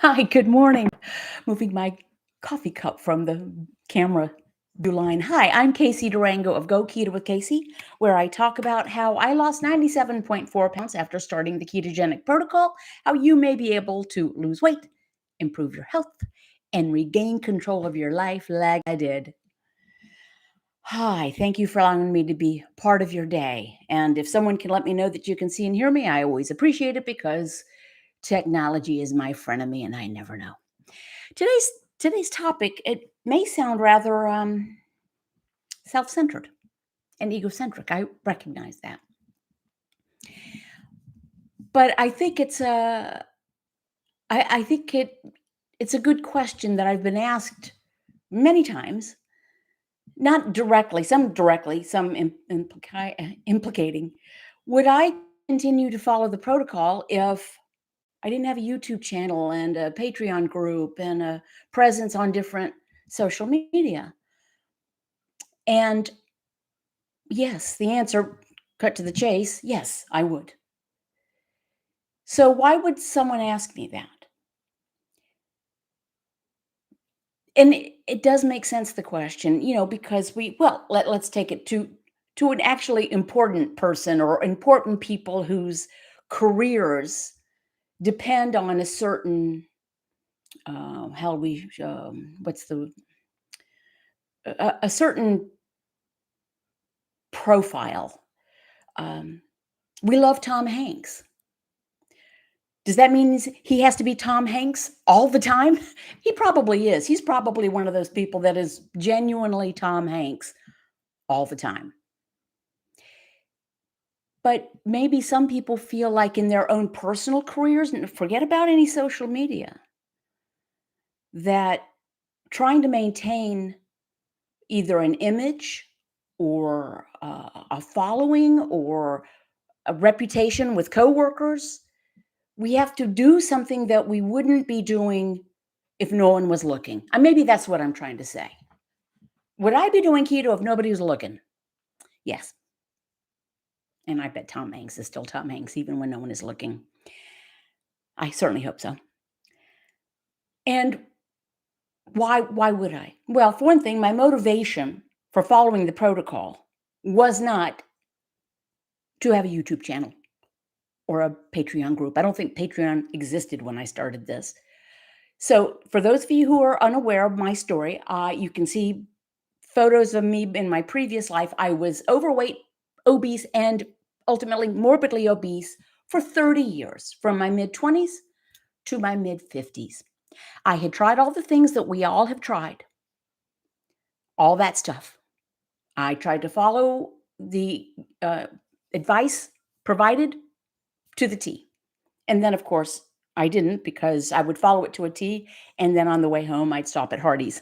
Hi, good morning. Moving my coffee cup from the camera view line. Hi, I'm Casey Durango of Go Keto with Casey, where I talk about how I lost 97.4 pounds after starting the ketogenic protocol, how you may be able to lose weight, improve your health, and regain control of your life like I did. Hi, thank you for allowing me to be part of your day. And if someone can let me know that you can see and hear me, I always appreciate it because technology is my frenemy and I never know. Today's today's topic, it may sound rather self-centered and egocentric. I recognize that. But I think I think it's a good question that I've been asked many times, not directly, some implicating. Would I continue to follow the protocol if I didn't have a YouTube channel and a Patreon group and a presence on different social media? And yes, the answer, cut to the chase, yes, I would. So why would someone ask me that? And it does make sense, the question, because let's take it to an actually important person or important people whose careers depend on a certain how we what's the a certain profile. Um, we love Tom Hanks. Does that mean he has to be Tom Hanks all the time? He probably is. He's probably one of those people that is genuinely Tom Hanks all the time. But maybe some people feel like in their own personal careers, and forget about any social media, that trying to maintain either an image or a following or a reputation with coworkers, we have to do something that we wouldn't be doing if no one was looking. Maybe that's what I'm trying to say. Would I be doing keto if nobody was looking? Yes. And I bet Tom Hanks is still Tom Hanks, even when no one is looking. I certainly hope so. And why would I? Well, for one thing, my motivation for following the protocol was not to have a YouTube channel or a Patreon group. I don't think Patreon existed when I started this. So, for those of you who are unaware of my story, you can see photos of me in my previous life. I was overweight, obese, and ultimately morbidly obese for 30 years, from my mid 20s to my mid 50s. I had tried all the things that we all have tried, all that stuff. I tried to follow the uh, advice provided to the T. And then, of course, I didn't, because I would follow it to a T. And then on the way home, I'd stop at Hardee's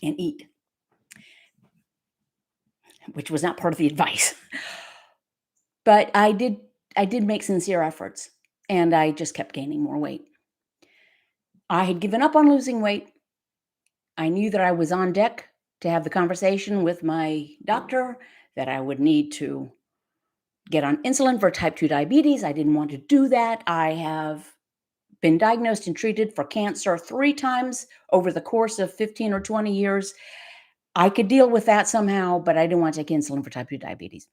and eat, which was not part of the advice. But I did make sincere efforts, and I just kept gaining more weight. I had given up on losing weight. I knew that I was on deck to have the conversation with my doctor that I would need to get on insulin for type 2 diabetes. I didn't want to do that. I have been diagnosed and treated for cancer 3 times over the course of 15 or 20 years. I could deal with that somehow, but I didn't want to take insulin for type 2 diabetes.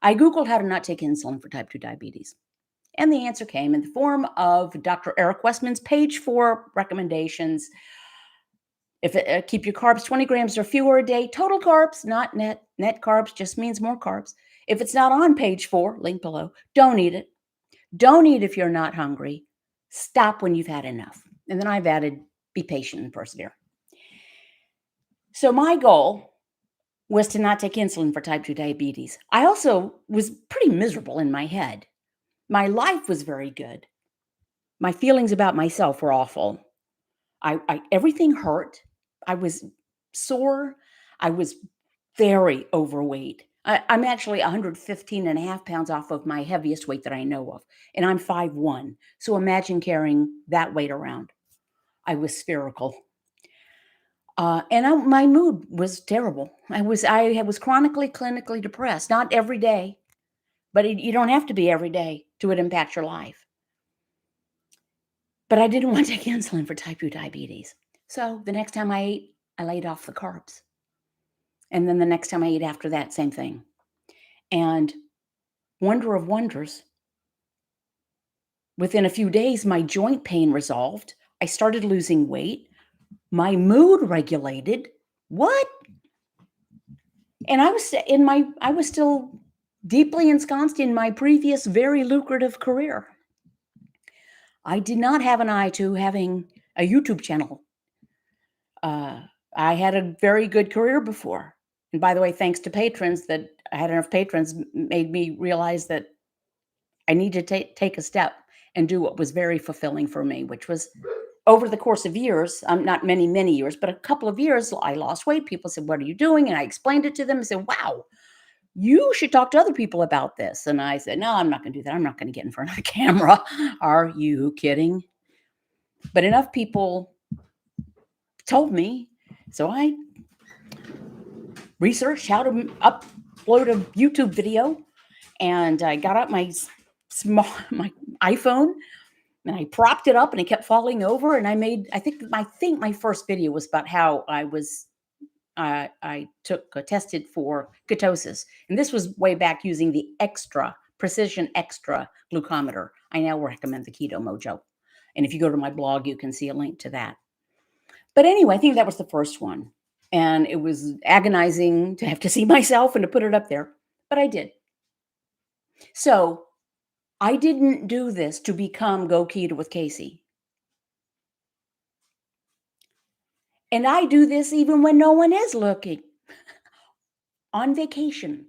I Googled how to not take insulin for type 2 diabetes. And the answer came in the form of Dr. Eric Westman's page 4 recommendations. Keep your carbs 20 grams or fewer a day, total carbs, not net. Net carbs just means more carbs. If it's not on page 4, link below, don't eat it. Don't eat if you're not hungry. Stop when you've had enough. And then I've added, be patient and persevere. So my goal was to not take insulin for type 2 diabetes. I also was pretty miserable in my head. My life was very good. My feelings about myself were awful. Everything hurt. I was sore. I was very overweight. I'm actually 115 and a half pounds off of my heaviest weight that I know of, and I'm 5'1". So imagine carrying that weight around. I was spherical. My mood was terrible. I was chronically clinically depressed. Not every day, but you don't have to be every day to it impact your life. But I didn't want to take insulin for type 2 diabetes. So the next time I ate, I laid off the carbs. And then the next time I ate after that, same thing. And wonder of wonders, within a few days, my joint pain resolved. I started losing weight. My mood regulated. What? And I was still deeply ensconced in my previous very lucrative career. I did not have an eye to having a YouTube channel. Uh, I had a very good career before. And by the way, thanks to patrons, that I had enough patrons made me realize that I needed to take a step and do what was very fulfilling for me, which was over the course of years, not many, many years, but a couple of years, I lost weight. People said, "What are you doing?" And I explained it to them and said, "Wow, you should talk to other people about this." And I said, "No, I'm not going to do that. I'm not going to get in front of the camera." Are you kidding? But enough people told me. So I researched how to upload a YouTube video, and I got out my my iPhone and I propped it up and it kept falling over. And I think my first video was about how I tested for ketosis. And this was way back using the precision extra glucometer. I now recommend the Keto Mojo. And if you go to my blog, you can see a link to that. But anyway, I think that was the first one. And it was agonizing to have to see myself and to put it up there, but I did. So I didn't do this to become Go Keto with Casey. And I do this even when no one is looking. On vacation,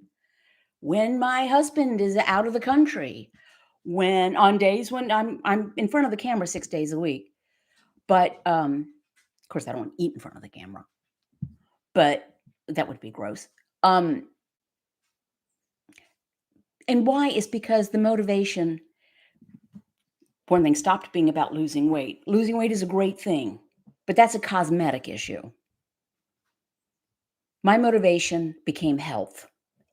when my husband is out of the country, when on days when I'm in front of the camera 6 days a week. But of course I don't eat in front of the camera. But that would be gross. And why is because the motivation, one thing, stopped being about losing weight. Losing weight is a great thing, but that's a cosmetic issue. My motivation became health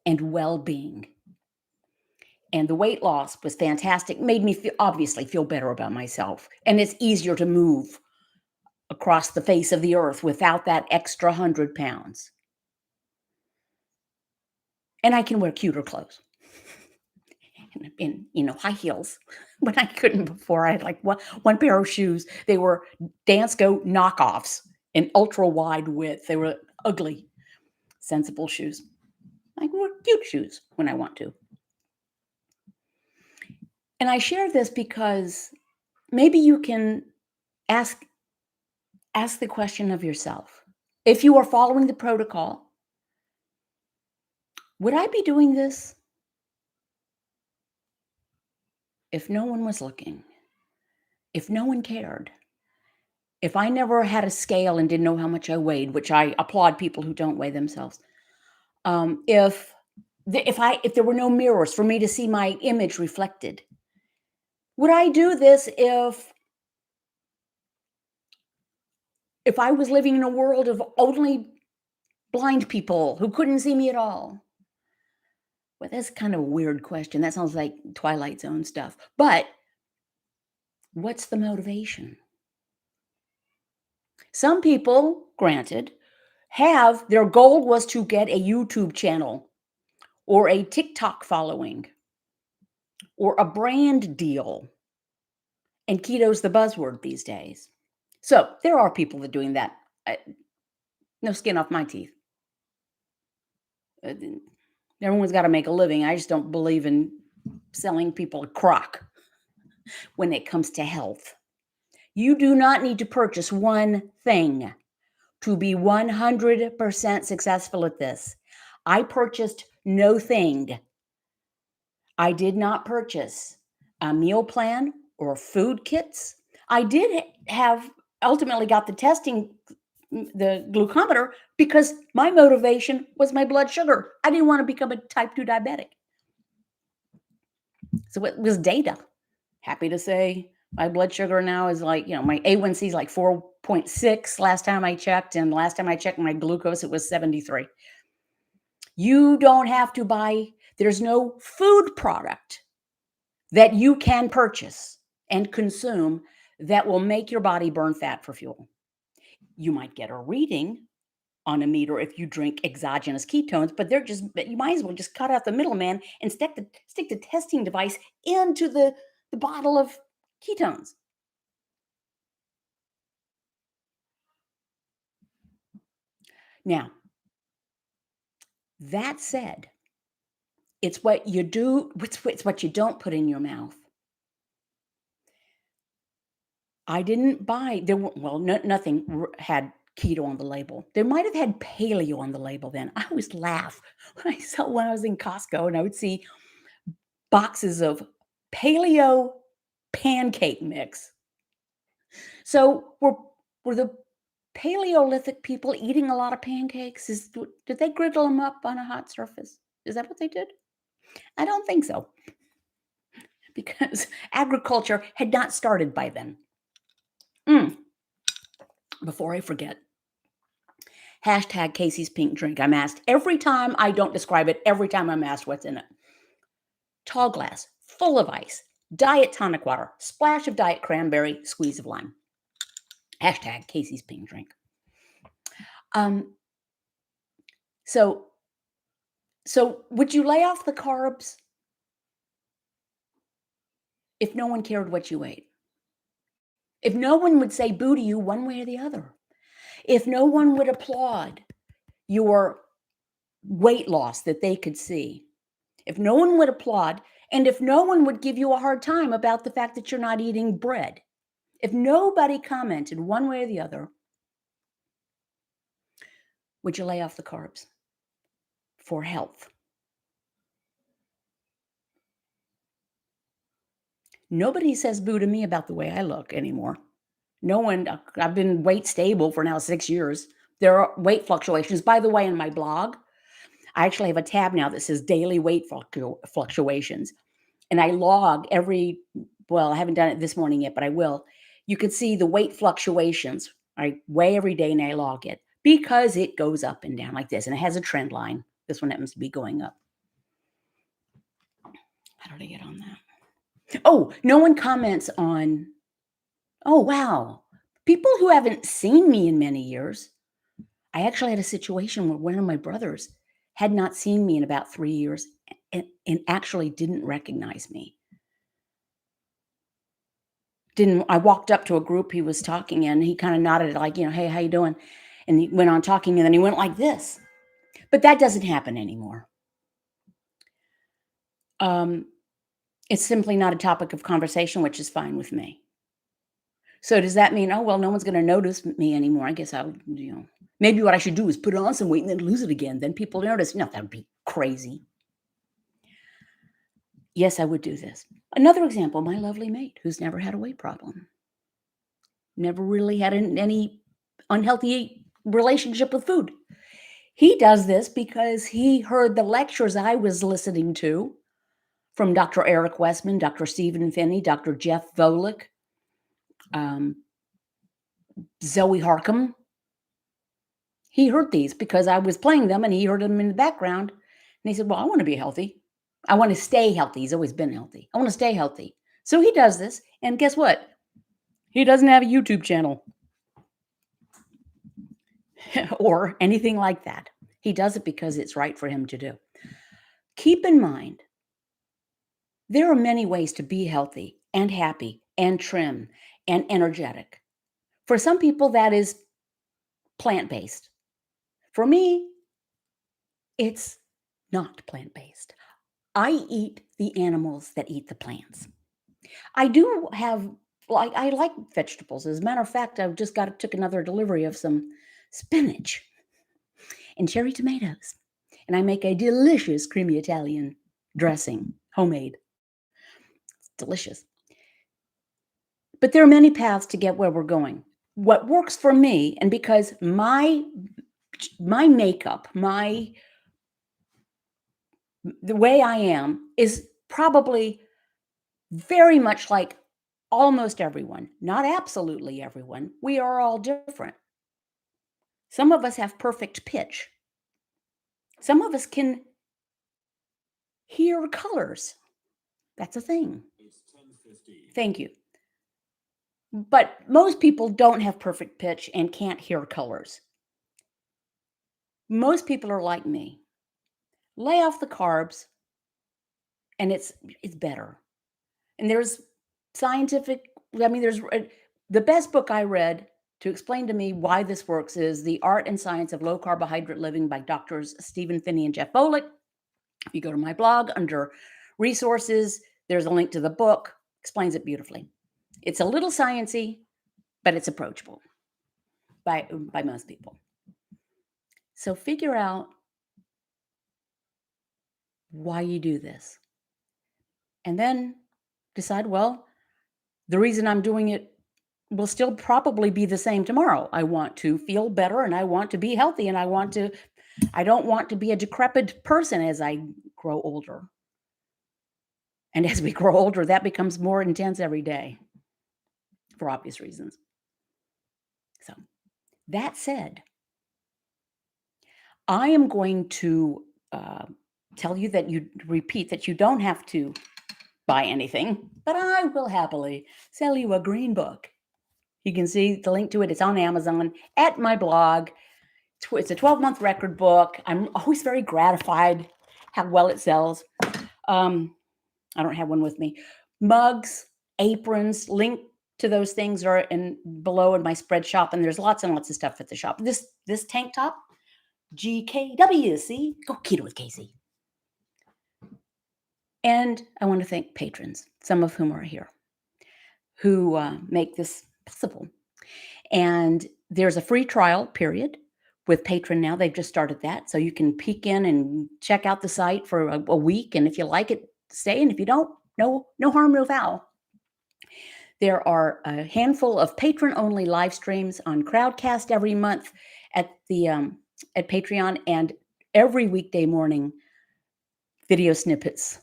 and well-being. And the weight loss was fantastic, made me obviously feel better about myself. And it's easier to move across the face of the earth without that extra 100 pounds. And I can wear cuter clothes. In high heels when I couldn't before. I had like one pair of shoes. They were Dance Goat knockoffs in ultra wide width. They were ugly, sensible shoes. I can wear cute shoes when I want to. And I share this because maybe you can ask the question of yourself. If you are following the protocol, would I be doing this if no one was looking? If no one cared? If I never had a scale and didn't know how much I weighed, which I applaud people who don't weigh themselves. If there were no mirrors for me to see my image reflected, would I do this if I was living in a world of only blind people who couldn't see me at all? Well, that's kind of a weird question. That sounds like Twilight Zone stuff. But what's the motivation? Some people, granted, their goal was to get a YouTube channel or a TikTok following or a brand deal. And keto's the buzzword these days. So there are people that are doing that. No skin off my teeth. Everyone's got to make a living. I just don't believe in selling people a crock when it comes to health. You do not need to purchase one thing to be 100% successful at this. I purchased no thing. I did not purchase a meal plan or food kits. I did ultimately got the glucometer because my motivation was my blood sugar. I didn't want to become a type 2 diabetic. So it was data. Happy to say my blood sugar now is like, my A1C is like 4.6 last time I checked. And last time I checked my glucose, it was 73. You don't have to there's no food product that you can purchase and consume that will make your body burn fat for fuel. You might get a reading on a meter if you drink exogenous ketones, but you might as well just cut out the middleman and stick the testing device into the bottle of ketones. Now, that said, it's what you do, it's what you don't put in your mouth. I didn't buy there were well, nothing had keto on the label. They might have had paleo on the label then. I always laugh when I was in Costco and I would see boxes of paleo pancake mix. So were the Paleolithic people eating a lot of pancakes? Did they griddle them up on a hot surface? Is that what they did? I don't think so, because agriculture had not started by then. Before I forget, hashtag Casey's pink drink. I'm asked every time I don't describe it, every time I'm asked what's in it. Tall glass, full of ice, diet tonic water, splash of diet cranberry, squeeze of lime. Hashtag Casey's pink drink. So would you lay off the carbs if no one cared what you ate? If no one would say boo to you one way or the other? If no one would applaud your weight loss that they could see? If no one would applaud, and if no one would give you a hard time about the fact that you're not eating bread, if nobody commented one way or the other, would you lay off the carbs for health? Nobody says boo to me about the way I look anymore. No one, I've been weight stable for now 6 years. There are weight fluctuations. By the way, in my blog, I actually have a tab now that says daily weight fluctuations. And I log well, I haven't done it this morning yet, but I will. You can see the weight fluctuations. I weigh every day and I log it because it goes up and down like this. And it has a trend line. This one happens to be going up. How did I get on that? Oh, no one comments on, oh, wow. People who haven't seen me in many years. I actually had a situation where one of my brothers had not seen me in about 3 years and actually didn't recognize me. I walked up to a group he was talking in, he kind of nodded like, "Hey, how you doing?" And he went on talking, and then he went like this. But that doesn't happen anymore. It's simply not a topic of conversation, which is fine with me. So does that mean, oh, well, no one's going to notice me anymore? I guess maybe what I should do is put on some weight and then lose it again. Then people notice. No, that would be crazy. Yes, I would do this. Another example, my lovely mate who's never had a weight problem. Never really had any unhealthy relationship with food. He does this because he heard the lectures I was listening to from Dr. Eric Westman, Dr. Stephen Finney, Dr. Jeff Volek, Zoe Harcum. He heard these because I was playing them and he heard them in the background. And he said, well, I want to be healthy. I want to stay healthy. He's always been healthy. I want to stay healthy. So he does this. And guess what? He doesn't have a YouTube channel or anything like that. He does it because it's right for him to do. Keep in mind, there are many ways to be healthy and happy and trim and energetic. For some people, that is plant-based. For me, it's not plant-based. I eat the animals that eat the plants. I do have, I like vegetables. As a matter of fact, I've just took another delivery of some spinach and cherry tomatoes. And I make a delicious creamy Italian dressing, homemade. It's delicious. But there are many paths to get where we're going. What works for me, and because my makeup, the way I am is probably very much like almost everyone, not absolutely everyone. We are all different. Some of us have perfect pitch. Some of us can hear colors. That's a thing. It's 10:50. Thank you. But most people don't have perfect pitch and can't hear colors. Most people are like me. Lay off the carbs and it's better. And there's scientific I mean, the best book I read to explain to me why this works is The Art and Science of Low Carbohydrate Living by Doctors Stephen Phinney and Jeff Volek. If you go to my blog under resources, there's a link to the book, explains it beautifully. It's a little sciencey, but it's approachable by most people. So figure out why you do this. And then decide, well, the reason I'm doing it will still probably be the same tomorrow. I want to feel better and I want to be healthy and I don't want to be a decrepit person as I grow older. And as we grow older, that becomes more intense every day for obvious reasons. So, that said, I am going to tell you that you don't have to buy anything, but I will happily sell you a green book. You can see the link to it. It's on Amazon at my blog. It's a 12-month record book. I'm always very gratified how well it sells. I don't have one with me. Mugs, aprons, link to those things are below in my spread shop, and there's lots and lots of stuff at the shop. This tank top, GKW, see? Go keto with Casey. And I want to thank patrons, some of whom are here, who make this possible. And there's a free trial period with Patron now. They've just started that. So you can peek in and check out the site for a week. And if you like it, stay. And if you don't, no harm, no foul. There are a handful of patron-only live streams on Crowdcast every month at Patreon, and every weekday morning video snippets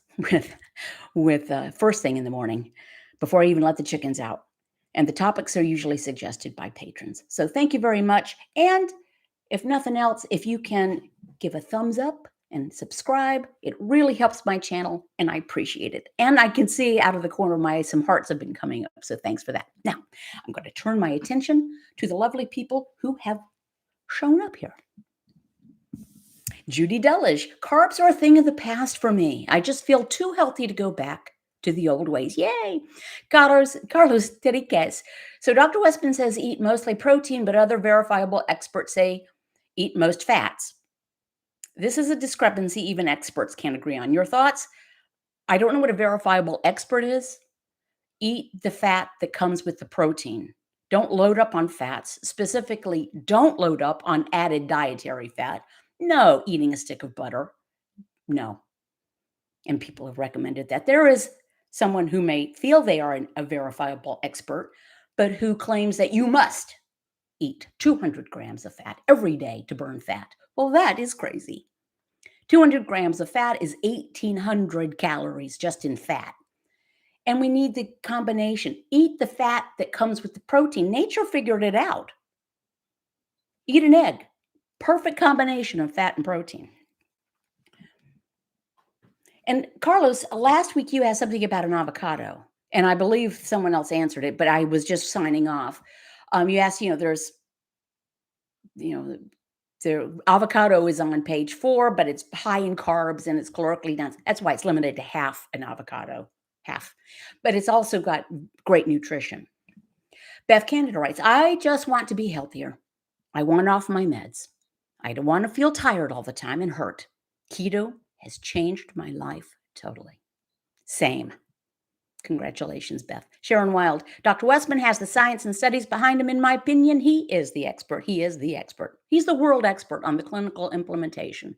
with first thing in the morning before I even let the chickens out. And the topics are usually suggested by patrons. So thank you very much. And if nothing else, if you can give a thumbs up and subscribe, it really helps my channel and I appreciate it. And I can see out of the corner of my eye, some hearts have been coming up. So thanks for that. Now, I'm going to turn my attention to the lovely people who have shown up here. Judy Dulledge, carbs are a thing of the past for me. I just feel too healthy to go back to the old ways. Yay. Carlos Teriquez. So Dr. Westman says eat mostly protein, but other verifiable experts say eat most fats. This is a discrepancy even experts can't agree on. Your thoughts? I don't know what a verifiable expert is. Eat the fat that comes with the protein. Don't load up on fats. Specifically, don't load up on added dietary fat. No eating a stick of butter. No. And people have recommended that. There is someone who may feel they are a verifiable expert, but who claims that you must eat 200 grams of fat every day to burn fat. Well, that is crazy. 200 grams of fat is 1,800 calories just in fat. And we need the combination. Eat the fat that comes with the protein. Nature figured it out. Eat an egg. Perfect combination of fat and protein. And Carlos, last week you asked something about an avocado, and I believe someone else answered it, but I was just signing off. You asked, the avocado is on page 4, but it's high in carbs and it's calorically dense. That's why it's limited to half an avocado, half. But it's also got great nutrition. Beth Canada writes, I just want to be healthier. I want off my meds. I don't want to feel tired all the time and hurt. Keto has changed my life totally. Same. Congratulations, Beth. Sharon Wild. Dr. Westman has the science and studies behind him. In my opinion, he is the expert. He is the expert. He's the world expert on the clinical implementation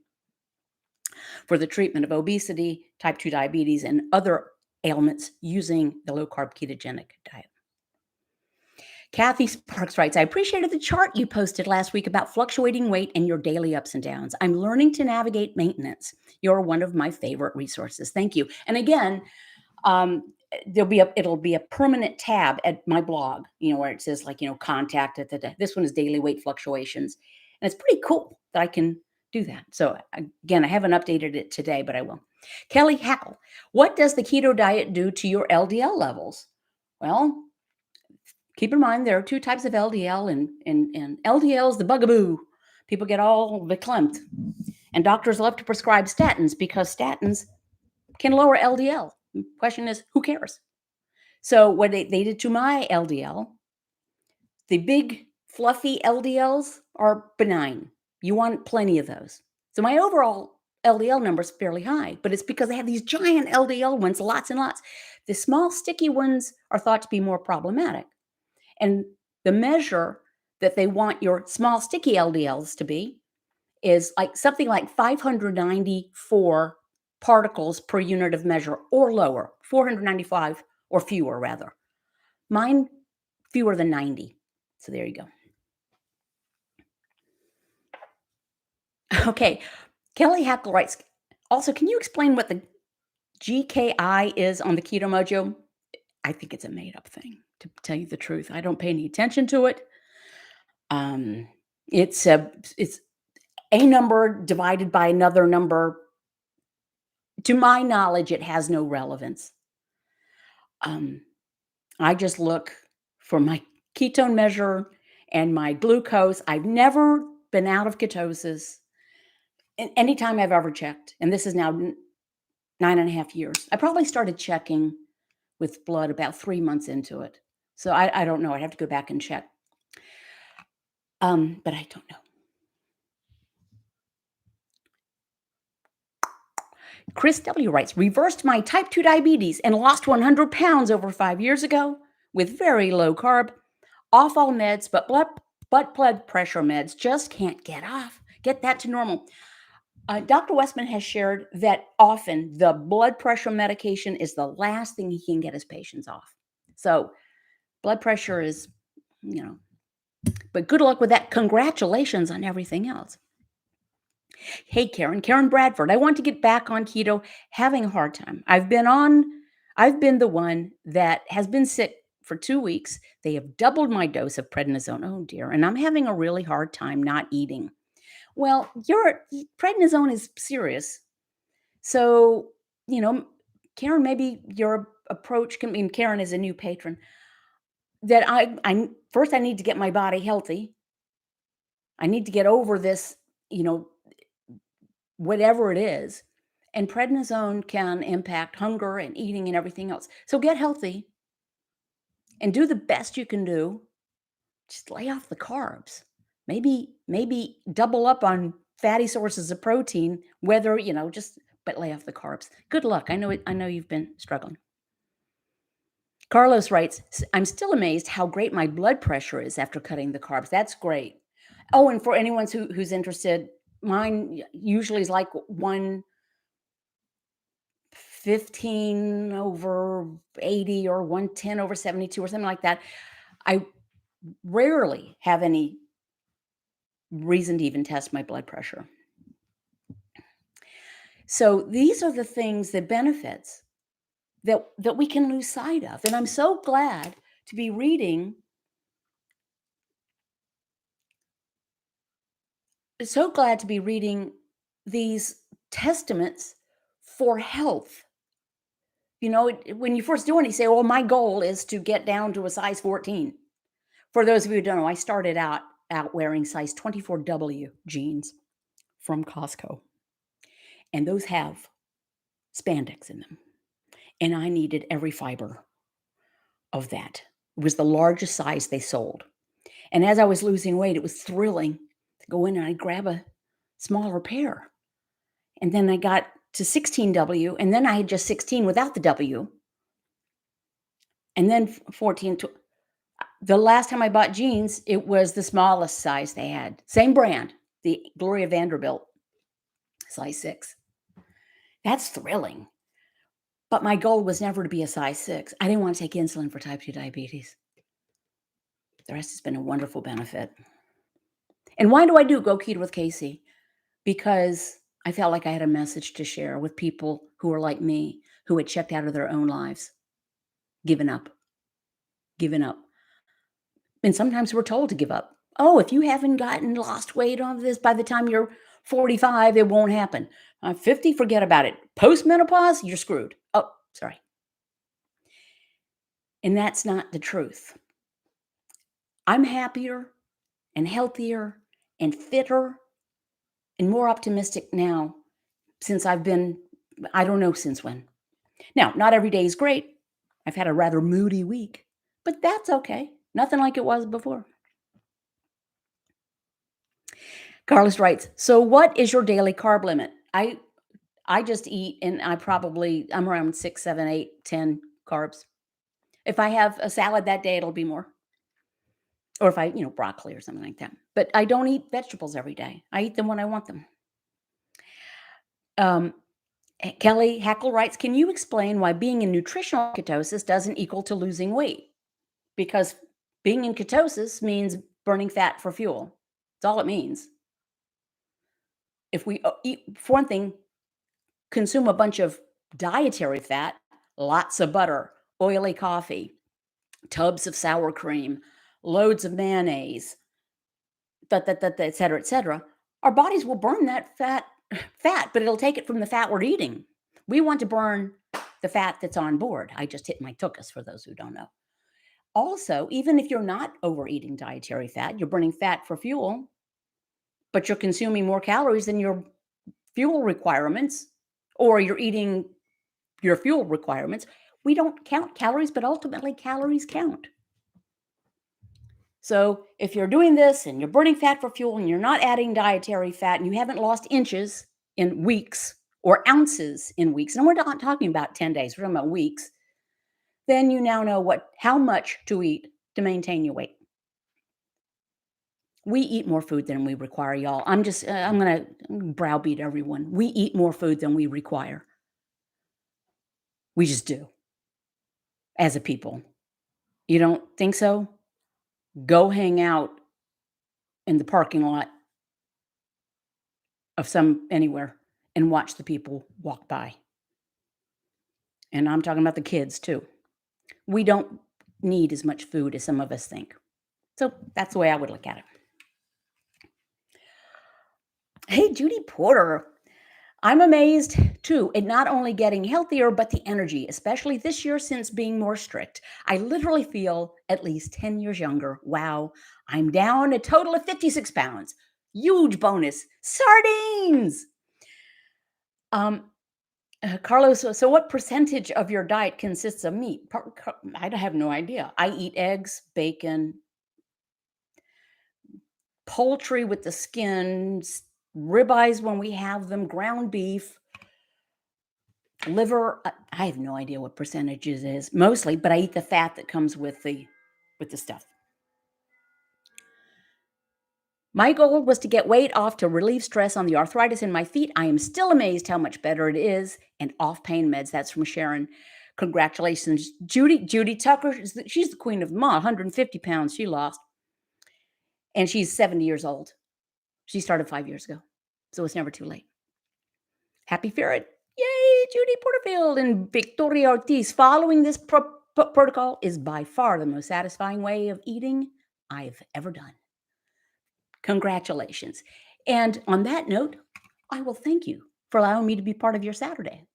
for the treatment of obesity, type 2 diabetes, and other ailments using the low-carb ketogenic diet. Kathy Sparks writes, I appreciated the chart you posted last week about fluctuating weight and your daily ups and downs. I'm learning to navigate maintenance. You're one of my favorite resources. Thank you. And again, it'll be a permanent tab at my blog, where it says contact. This one is daily weight fluctuations. And it's pretty cool that I can do that. So again, I haven't updated it today, but I will. Kelly Hackle, what does the keto diet do to your LDL levels? Well, keep in mind there are two types of LDL, and LDL is the bugaboo. People get all verklempt. And doctors love to prescribe statins because statins can lower LDL. Question is, who cares? So what they did to my LDL, the big fluffy LDLs are benign. You want plenty of those. So my overall LDL number is fairly high, but it's because I have these giant LDL ones, lots and lots. The small sticky ones are thought to be more problematic. And the measure that they want your small sticky LDLs to be is like something like 594 particles per unit of measure or lower, 495 or fewer rather. Mine fewer than 90. So there you go. Okay. Kelly Hackle writes, also, can you explain what the GKI is on the Keto Mojo? I think it's a made up thing, to tell you the truth. I don't pay any attention to it. It's a number divided by another number. To my knowledge, it has no relevance. I just look for my ketone measure and my glucose. I've never been out of ketosis anytime I've ever checked. And this is now 9.5 years. I probably started checking with blood about 3 months into it. So I don't know. I'd have to go back and check. But I don't know. Chris W. writes, reversed my type 2 diabetes and lost 100 pounds over 5 years ago with very low carb, off all meds, but blood pressure meds just can't get that to normal. Dr. Westman has shared that often the blood pressure medication is the last thing he can get his patients off. So blood pressure is, but good luck with that. Congratulations on everything else. Hey, Karen Bradford, I want to get back on keto, having a hard time. I've been the one that has been sick for 2 weeks. They have doubled my dose of prednisone. Oh dear. And I'm having a really hard time not eating. Well, your prednisone is serious. So, Karen, maybe your approach can mean Karen is a new patron. That I first I need to get my body healthy. I need to get over this, whatever it is. And prednisone can impact hunger and eating and everything else. So get healthy and do the best you can do. Just lay off the carbs. Maybe double up on fatty sources of protein, but lay off the carbs. Good luck. I know you've been struggling. Carlos writes, I'm still amazed how great my blood pressure is after cutting the carbs. That's great. Oh, and for anyone who's interested, mine usually is like 115 over 80 or 110 over 72 or something like that. I rarely have any reason to even test my blood pressure. So these are the things, the benefits that we can lose sight of. And I'm so glad to be reading these testaments for health. When you first do it, you say, well, my goal is to get down to a size 14. For those of you who don't know, I started out wearing size 24W jeans from Costco. And those have spandex in them. And I needed every fiber of that. It was the largest size they sold. And as I was losing weight, it was thrilling to go in and I'd grab a smaller pair. And then I got to 16W, and then I had just 16 without the W. And then 14. The last time I bought jeans, it was the smallest size they had. Same brand, the Gloria Vanderbilt, size 6. That's thrilling. But my goal was never to be a size 6. I didn't want to take insulin for type 2 diabetes. The rest has been a wonderful benefit. And why do I do Go Keto with Casey? Because I felt like I had a message to share with people who are like me, who had checked out of their own lives, given up. And sometimes we're told to give up. Oh, if you haven't lost weight on this by the time you're 45, it won't happen. 50, forget about it. Post-menopause, you're screwed. Oh, sorry. And that's not the truth. I'm happier and healthier and fitter and more optimistic now since I've been, I don't know since when. Now, not every day is great. I've had a rather moody week, but that's okay. Nothing like it was before. Carlos writes, so what is your daily carb limit? I just eat and I'm around 6, 7, 8, 10 carbs. If I have a salad that day, it'll be more. Or if broccoli or something like that. But I don't eat vegetables every day. I eat them when I want them. Um, Kelly Hackle writes, can you explain why being in nutritional ketosis doesn't equal to losing weight? Because being in ketosis means burning fat for fuel. That's all it means. If we eat, for one thing, consume a bunch of dietary fat, lots of butter, oily coffee, tubs of sour cream, loads of mayonnaise, et cetera, et cetera, our bodies will burn that fat, but it'll take it from the fat we're eating. We want to burn the fat that's on board. I just hit my tuchus for those who don't know. Also, even if you're not overeating dietary fat, you're burning fat for fuel, but you're consuming more calories than your fuel requirements, or you're eating your fuel requirements. We don't count calories, but ultimately calories count. So if you're doing this and you're burning fat for fuel and you're not adding dietary fat and you haven't lost inches in weeks or ounces in weeks, and we're not talking about 10 days, we're talking about weeks, then you now know how much to eat to maintain your weight. We eat more food than we require, y'all. I'm going to browbeat everyone. We eat more food than we require. We just do as a people. You don't think so? Go hang out in the parking lot of anywhere and watch the people walk by. And I'm talking about the kids too. We don't need as much food as some of us think. So that's the way I would look at it. Hey, Judy Porter. I'm amazed too at not only getting healthier, but the energy, especially this year since being more strict. I literally feel at least 10 years younger. Wow. I'm down a total of 56 pounds. Huge bonus. Sardines. Carlos, so what percentage of your diet consists of meat? I have no idea. I eat eggs, bacon, poultry with the skins, ribeyes when we have them, ground beef, liver. I have no idea what percentage it is mostly, but I eat the fat that comes with the stuff. My goal was to get weight off to relieve stress on the arthritis in my feet. I am still amazed how much better it is. And off pain meds. That's from Sharon. Congratulations, Judy. Judy Tucker, she's the queen of them all. 150 pounds she lost. And she's 70 years old. She started 5 years ago. So it's never too late. Happy Ferret. Yay, Judy Porterfield and Victoria Ortiz. Following this protocol is by far the most satisfying way of eating I've ever done. Congratulations. And on that note, I will thank you for allowing me to be part of your Saturday.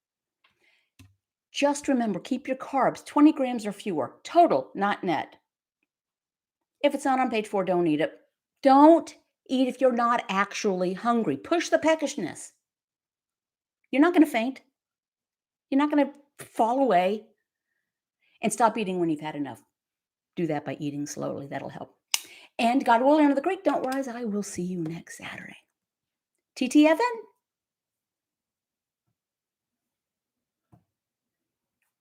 Just remember, keep your carbs 20 grams or fewer, total, not net. If it's not on page 4, don't eat it. Don't eat if you're not actually hungry. Push the peckishness. You're not going to faint. You're not going to fall away. And stop eating when you've had enough. Do that by eating slowly. That'll help. And God willing, under the creek don't rise. I will see you next Saturday. TTFN.